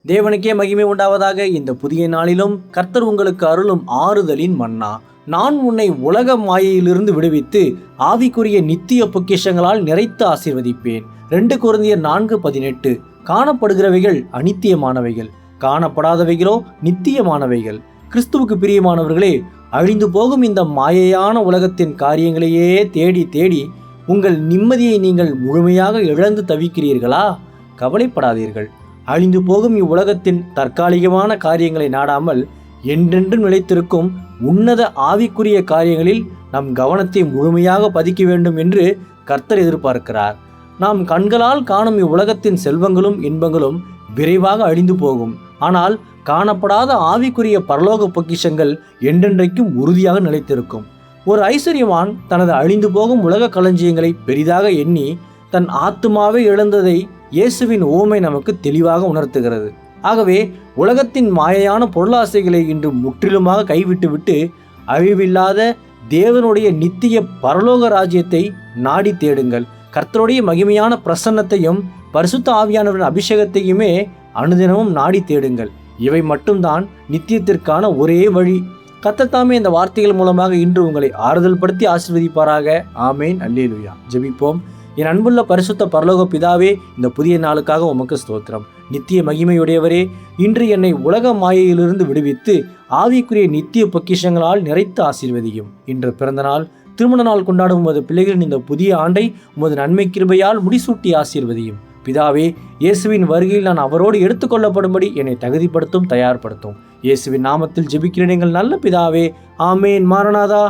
தேவனுக்கே மகிமை உண்டாவதாக. இந்த புதிய நாளிலும் கர்த்தர் உங்களுக்கு அருளும் ஆறுதலின் மன்னா. நான் உன்னை உலக மாயையிலிருந்து விடுவித்து ஆவிக்குரிய நித்திய பொக்கிஷங்களால் நிறைத்து ஆசீர்வதிப்பேன். 2 கொரிந்தியர் 4:18. காணப்படுகிறவைகள் அநித்தியமானவைகள், காணப்படாதவைகளோ நித்தியமானவைகள். கிறிஸ்துவுக்கு பிரியமானவர்களே, அழிந்து போகும் இந்த மாயையான உலகத்தின் காரியங்களையே தேடி தேடி உங்கள் நிம்மதியை நீங்கள் முழுமையாக இழந்து தவிக்கிறீர்களா? கவலைப்படாதீர்கள். அழிந்து போகும் இவ்வுலகத்தின் தற்காலிகமான காரியங்களை நாடாமல் என்றென்றும் நிலைத்திருக்கும் உன்னத ஆவிக்குரிய காரியங்களில் நம் கவனத்தை முழுமையாக பதிக்க வேண்டும் என்று கர்த்தர் எதிர்பார்க்கிறார். நாம் கண்களால் காணும் இவ்வுலகத்தின் செல்வங்களும் இன்பங்களும் விரைவாக அழிந்து போகும். ஆனால் காணப்படாத ஆவிக்குரிய பரலோக பொக்கிஷங்கள் என்றென்றைக்கும் உறுதியாக நிலைத்திருக்கும். ஒரு ஐஸ்வர்யவான் தனது அழிந்து போகும் உலக களஞ்சியங்களை பெரிதாக எண்ணி தன் ஆத்துமாவை இழந்ததை இயேசுவின் உவமை நமக்கு தெளிவாக உணர்த்துகிறது. ஆகவே உலகத்தின் மாயையான பொருளாசைகளை இன்று முற்றிலுமாக கைவிட்டுவிட்டு அழிவில்லாத தேவனுடைய நித்திய பரலோக ராஜ்யத்தை நாடி தேடுங்கள். கர்த்தருடைய மகிமையான பிரசன்னத்தையும் பரிசுத்த ஆவியானவரின் அபிஷேகத்தையுமே அனுதினமும் நாடி தேடுங்கள். இவை மட்டும்தான் நித்தியத்திற்கான ஒரே வழி. கர்த்தர் தாமே இந்த வார்த்தைகள் மூலமாக இன்று உங்களை ஆறுதல் படுத்தி ஆசீர்வதிப்பாராக. ஆமேன். அல்லேலூயா. ஜெபிப்போம். என் அன்புள்ள பரிசுத்த பரலோக பிதாவே, இந்த புதிய நாளுக்காக உமக்கு ஸ்தோத்திரம். நித்திய மகிமையுடையவரே, இன்று என்னை உலக மாயையிலிருந்து விடுவித்து ஆவிக்குரிய நித்திய பொக்கிஷங்களால் நிறைத்து ஆசீர்வதியும். இன்று பிறந்த நாள், திருமண நாள் கொண்டாடும் உமது பிள்ளைகளின் இந்த புதிய ஆண்டை உமது நன்மை கிருபையால் முடிசூட்டி ஆசீர்வதியும். பிதாவே, இயேசுவின் வருகையில் நான் அவரோடு எடுத்துக்கொள்ளப்படும்படி என்னை தகுதிப்படுத்தும், தயார்படுத்தும். இயேசுவின் நாமத்தில் ஜெபிக்கிறேன் எங்கள் நல்ல பிதாவே. ஆமேன். மாரநாதா.